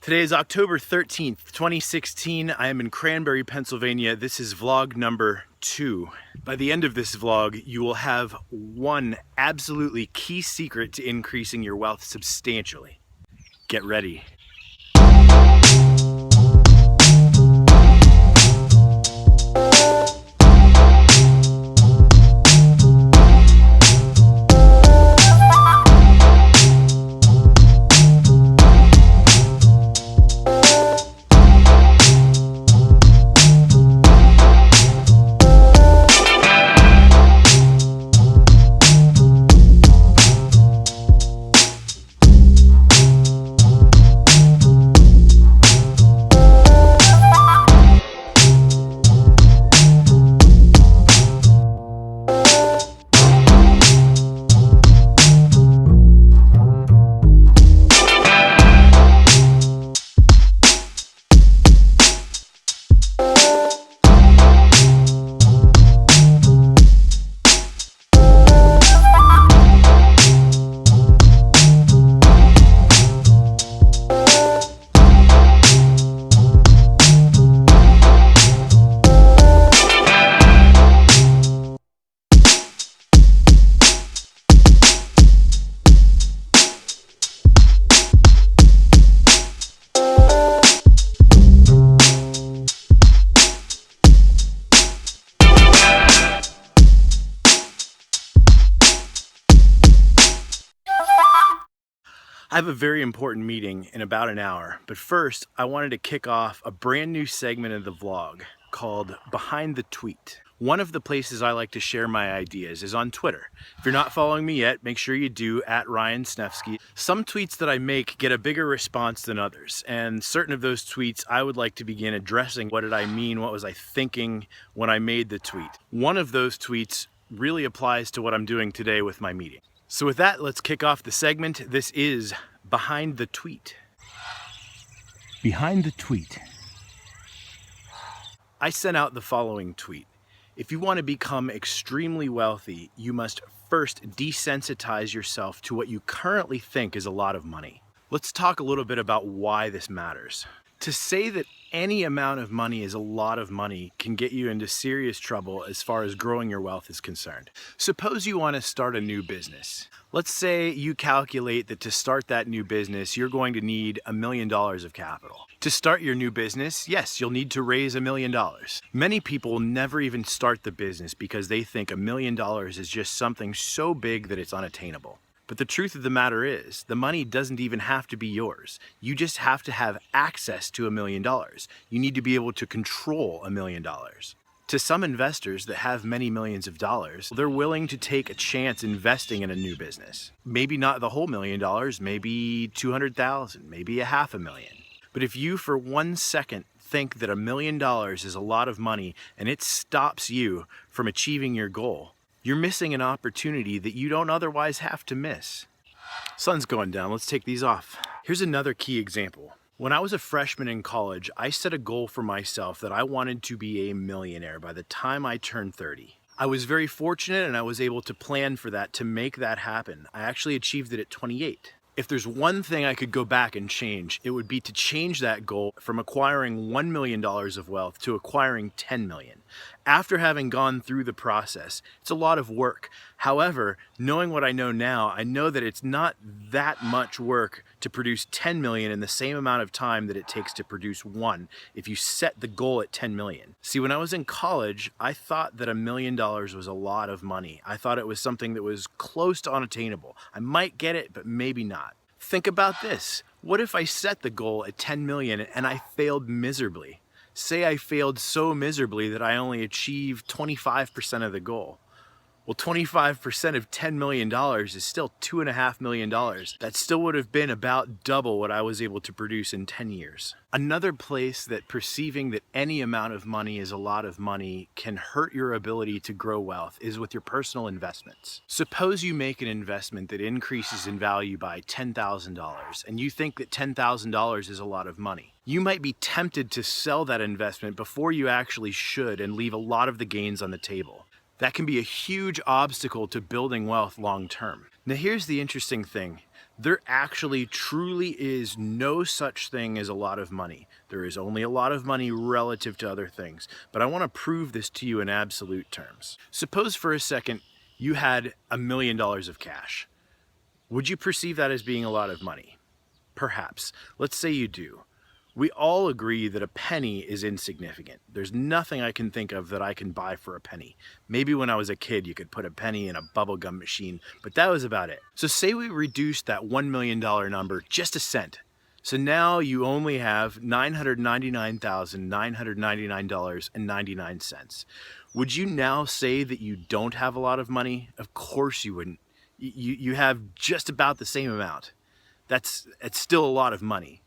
Today is October 13th, 2016. I am in Cranberry, Pennsylvania. This is vlog number 2. By the end of this vlog, you will have one absolutely key secret to increasing your wealth substantially. Get ready. I have a very important meeting in about an hour, but first I wanted to kick off a brand new segment of the vlog called Behind the Tweet. One of the places I like to share my ideas is on Twitter. If you're not following me yet, make sure you do, at RyanSnefsky. Some tweets that I make get a bigger response than others, and certain of those tweets I would like to begin addressing. What did I mean? What was I thinking when I made the tweet? One of those tweets really applies to what I'm doing today with my meeting. So with that, let's kick off the segment. This is Behind the Tweet. Behind the Tweet. I sent out the following tweet. If you want to become extremely wealthy, you must first desensitize yourself to what you currently think is a lot of money. Let's talk a little bit about why this matters. To say that any amount of money is a lot of money can get you into serious trouble as far as growing your wealth is concerned. Suppose you want to start a new business. Let's say you calculate that to start that new business, you're going to need $1 million of capital. To start your new business, yes, you'll need to raise $1 million. Many people never even start the business because they think $1 million is just something so big that it's unattainable. But the truth of the matter is, the money doesn't even have to be yours. You just have to have access to $1 million. You need to be able to control $1 million. To some investors that have many millions of dollars, they're willing to take a chance investing in a new business. Maybe not the whole $1 million, maybe 200,000, maybe $500,000. But if you for 1 second think that $1 million is a lot of money and it stops you from achieving your goal, you're missing an opportunity that you don't otherwise have to miss. Sun's going down, let's take these off. Here's another key example. When I was a freshman in college, I set a goal for myself that I wanted to be a millionaire by the time I turned 30. I was very fortunate and I was able to plan for that, to make that happen. I actually achieved it at 28. If there's one thing I could go back and change, it would be to change that goal from acquiring $1 million of wealth to acquiring 10 million. After having gone through the process, it's a lot of work. However, knowing what I know now, I know that it's not that much work to produce 10 million in the same amount of time that it takes to produce one if you set the goal at 10 million. See, when I was in college, I thought that $1 million was a lot of money. I thought it was something that was close to unattainable. I might get it, but maybe not. Think about this. What if I set the goal at 10 million and I failed miserably? Say I failed so miserably that I only achieved 25% of the goal. Well, 25% of $10 million is still $2.5 million. That still would have been about double what I was able to produce in 10 years. Another place that perceiving that any amount of money is a lot of money can hurt your ability to grow wealth is with your personal investments. Suppose you make an investment that increases in value by $10,000 and you think that $10,000 is a lot of money. You might be tempted to sell that investment before you actually should and leave a lot of the gains on the table. That can be a huge obstacle to building wealth long term. Now here's the interesting thing. There actually truly is no such thing as a lot of money. There is only a lot of money relative to other things. But I want to prove this to you in absolute terms. Suppose for a second you had $1 million of cash. Would you perceive that as being a lot of money? Perhaps. Let's say you do. We all agree that a penny is insignificant. There's nothing I can think of that I can buy for a penny. Maybe when I was a kid you could put a penny in a bubblegum machine, but that was about it. So say we reduced that $1 million number just a cent. So now you only have $999,999.99. Would you now say that you don't have a lot of money? Of course you wouldn't. You have just about the same amount. It's still a lot of money.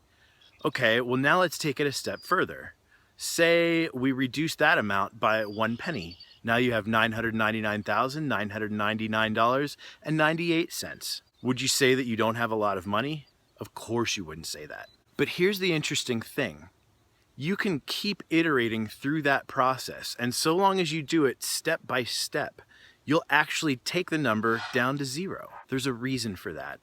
Okay, well now let's take it a step further. Say we reduce that amount by 1 penny. Now you have $999,999.98. Would you say that you don't have a lot of money? Of course you wouldn't say that. But here's the interesting thing. You can keep iterating through that process, and so long as you do it step by step, you'll actually take the number down to 0. There's a reason for that.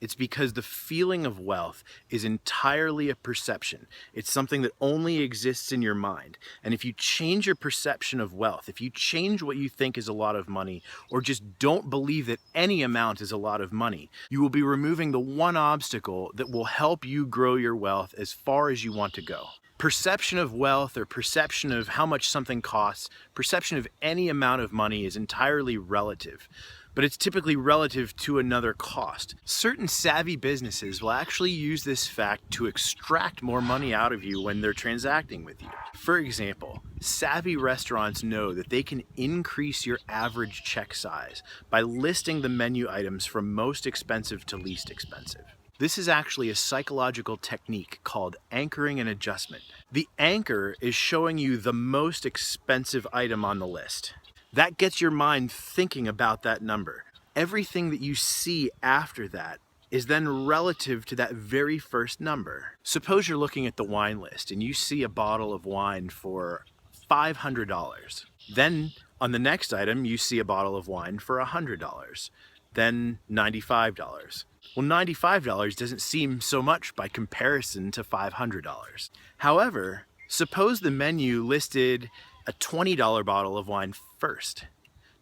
It's because the feeling of wealth is entirely a perception. It's something that only exists in your mind. And if you change your perception of wealth, if you change what you think is a lot of money, or just don't believe that any amount is a lot of money, you will be removing the one obstacle that will help you grow your wealth as far as you want to go. Perception of wealth, or perception of how much something costs, perception of any amount of money is entirely relative. But it's typically relative to another cost. Certain savvy businesses will actually use this fact to extract more money out of you when they're transacting with you. For example, savvy restaurants know that they can increase your average check size by listing the menu items from most expensive to least expensive. This is actually a psychological technique called anchoring and adjustment. The anchor is showing you the most expensive item on the list. That gets your mind thinking about that number. Everything that you see after that is then relative to that very first number. Suppose you're looking at the wine list and you see a bottle of wine for $500. Then on the next item, you see a bottle of wine for $100. Then $95. Well, $95 doesn't seem so much by comparison to $500. However, suppose the menu listed a $20 bottle of wine first.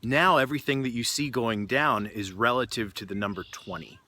Now everything that you see going down is relative to the number 20.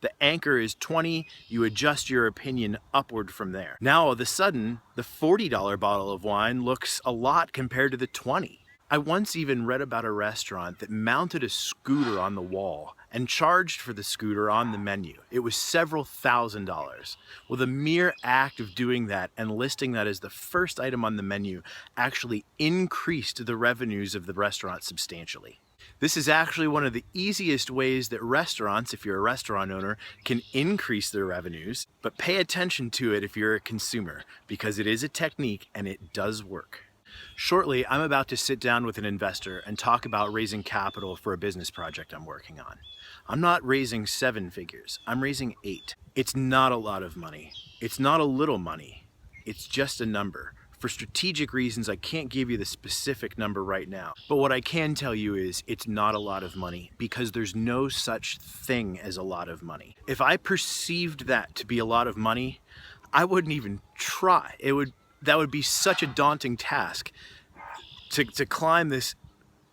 The anchor is 20, you adjust your opinion upward from there. Now all of a sudden, the $40 bottle of wine looks a lot compared to the 20. I once even read about a restaurant that mounted a scooter on the wall and charged for the scooter on the menu. It was several $1,000s. Well, the mere act of doing that and listing that as the first item on the menu actually increased the revenues of the restaurant substantially. This is actually one of the easiest ways that restaurants, if you're a restaurant owner, can increase their revenues, but pay attention to it if you're a consumer, because it is a technique and it does work. Shortly, I'm about to sit down with an investor and talk about raising capital for a business project I'm working on. I'm not raising 7 figures, I'm raising 8. It's not a lot of money. It's not a little money. It's just a number. For strategic reasons, I can't give you the specific number right now. But what I can tell you is it's not a lot of money, because there's no such thing as a lot of money. If I perceived that to be a lot of money, I wouldn't even try. That would be such a daunting task to climb this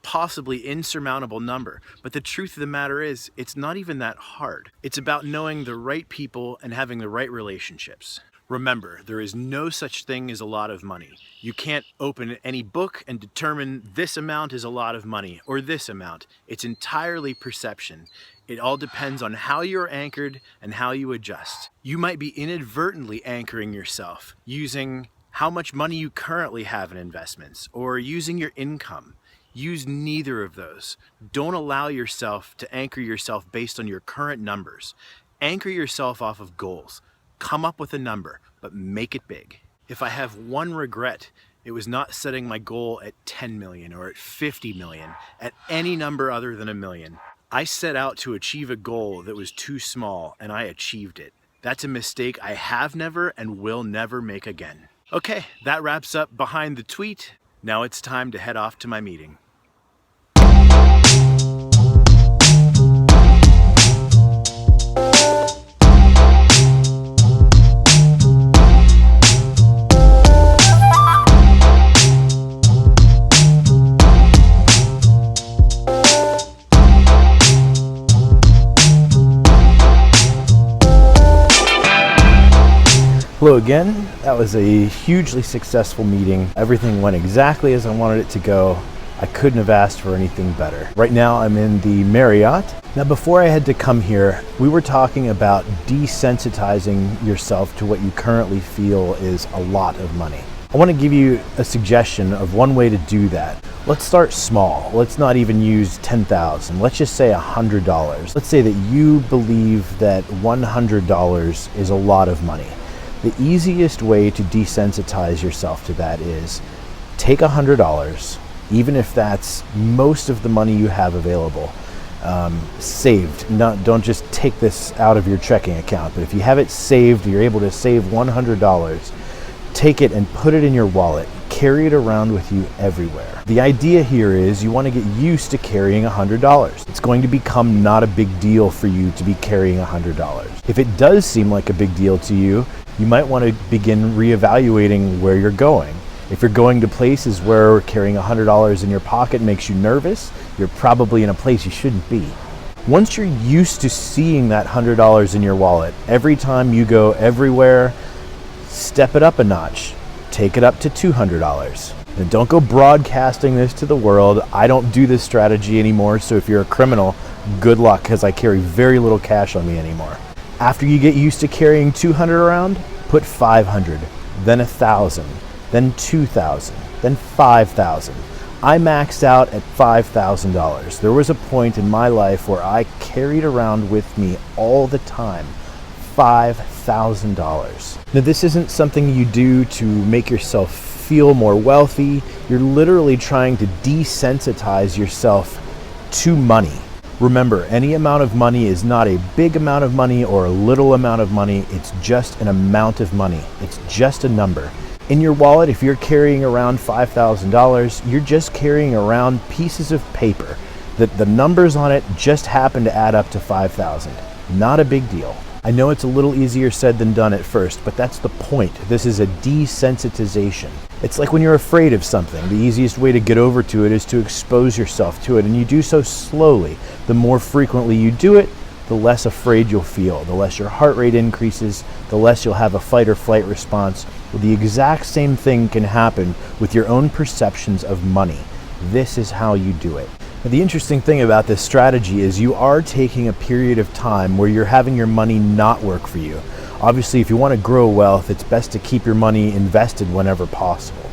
possibly insurmountable number. But the truth of the matter is, it's not even that hard. It's about knowing the right people and having the right relationships. Remember, there is no such thing as a lot of money. You can't open any book and determine this amount is a lot of money or this amount. It's entirely perception. It all depends on how you're anchored and how you adjust. You might be inadvertently anchoring yourself using how much money you currently have in investments, or using your income. Use neither of those. Don't allow yourself to anchor yourself based on your current numbers. Anchor yourself off of goals. Come up with a number, but make it big. If I have one regret, it was not setting my goal at 10 million or at 50 million, at any number other than 1 million. I set out to achieve a goal that was too small, and I achieved it. That's a mistake I have never and will never make again. Okay, that wraps up Behind the Tweet. Now it's time to head off to my meeting. Hello again. That was a hugely successful meeting. Everything went exactly as I wanted it to go. I couldn't have asked for anything better. Right now I'm in the Marriott. Now before I had to come here, we were talking about desensitizing yourself to what you currently feel is a lot of money. I want to give you a suggestion of one way to do that. Let's start small. Let's not even use 10,000. Let's just say $100. Let's say that you believe that $100 is a lot of money. The easiest way to desensitize yourself to that is take $100, even if that's most of the money you have available, saved. Don't just take this out of your checking account, but if you have it saved, you're able to save $100, take it and put it in your wallet. Carry it around with you everywhere. The idea here is you want to get used to carrying $100. It's going to become not a big deal for you to be carrying $100. If it does seem like a big deal to you, you might want to begin reevaluating where you're going. If you're going to places where carrying $100 in your pocket makes you nervous, you're probably in a place you shouldn't be. Once you're used to seeing that $100 in your wallet, every time you go everywhere, step it up a notch. Take it up to $200. And don't go broadcasting this to the world. I don't do this strategy anymore, so if you're a criminal, good luck, because I carry very little cash on me anymore. After you get used to carrying 200 around, put 500, then 1,000, then 2,000, then 5,000. I maxed out at $5,000. There was a point in my life where I carried around with me all the time $5,000. Now this isn't something you do to make yourself feel more wealthy. You're literally trying to desensitize yourself to money. Remember, any amount of money is not a big amount of money or a little amount of money. It's just an amount of money. It's just a number. In your wallet, if you're carrying around $5,000, you're just carrying around pieces of paper that the numbers on it just happen to add up to 5,000. Not a big deal. I know it's a little easier said than done at first, but that's the point. This is a desensitization. It's like when you're afraid of something. The easiest way to get over to it is to expose yourself to it, and you do so slowly. The more frequently you do it, the less afraid you'll feel. The less your heart rate increases, the less you'll have a fight or flight response. Well, the exact same thing can happen with your own perceptions of money. This is how you do it. Now, the interesting thing about this strategy is you are taking a period of time where you're having your money not work for you. Obviously, if you want to grow wealth, it's best to keep your money invested whenever possible.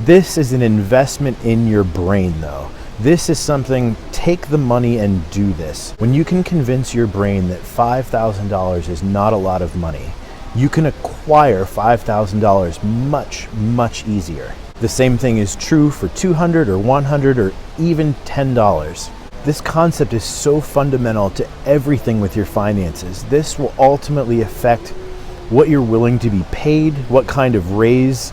This is an investment in your brain, though. This is something, take the money and do this. When you can convince your brain that $5,000 is not a lot of money, you can acquire $5,000 much, much easier. The same thing is true for $200 or $100 or even $10. This concept is so fundamental to everything with your finances. This will ultimately affect what you're willing to be paid, what kind of raise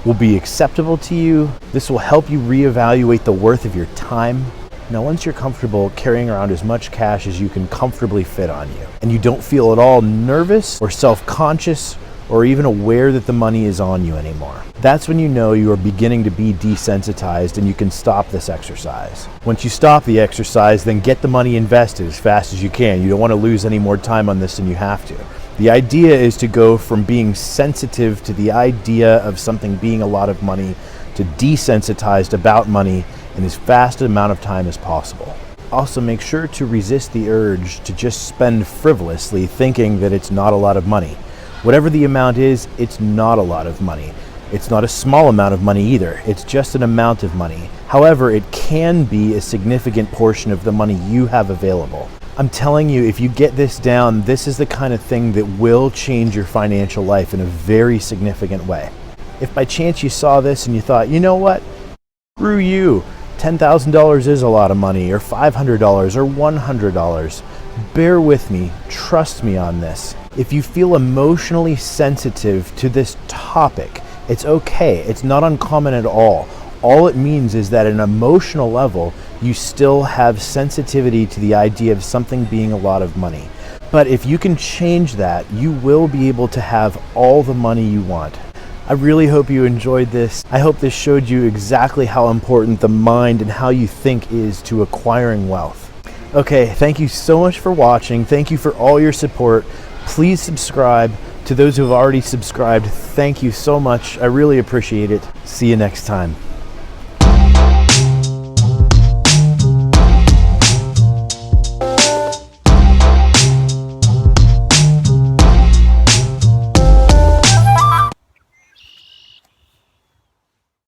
will be acceptable to you. This will help you reevaluate the worth of your time. Now, once you're comfortable carrying around as much cash as you can comfortably fit on you, and you don't feel at all nervous or self-conscious or even aware that the money is on you anymore, that's when you know you are beginning to be desensitized and you can stop this exercise. Once you stop the exercise, then get the money invested as fast as you can. You don't want to lose any more time on this than you have to. The idea is to go from being sensitive to the idea of something being a lot of money to desensitized about money in as fast an amount of time as possible. Also, make sure to resist the urge to just spend frivolously thinking that it's not a lot of money. Whatever the amount is, it's not a lot of money. It's not a small amount of money either. It's just an amount of money. However, it can be a significant portion of the money you have available. I'm telling you, if you get this down, this is the kind of thing that will change your financial life in a very significant way. If by chance you saw this and you thought, you know what, screw you, $10,000 is a lot of money, or $500 or $100, bear with me, trust me on this. If you feel emotionally sensitive to this topic, it's okay. It's not uncommon at all. All it means is that at an emotional level, you still have sensitivity to the idea of something being a lot of money. But if you can change that, you will be able to have all the money you want. I really hope you enjoyed this. I hope this showed you exactly how important the mind and how you think is to acquiring wealth. Okay, thank you so much for watching. Thank you for all your support. Please subscribe. To those who have already subscribed, thank you so much. I really appreciate it. See you next time.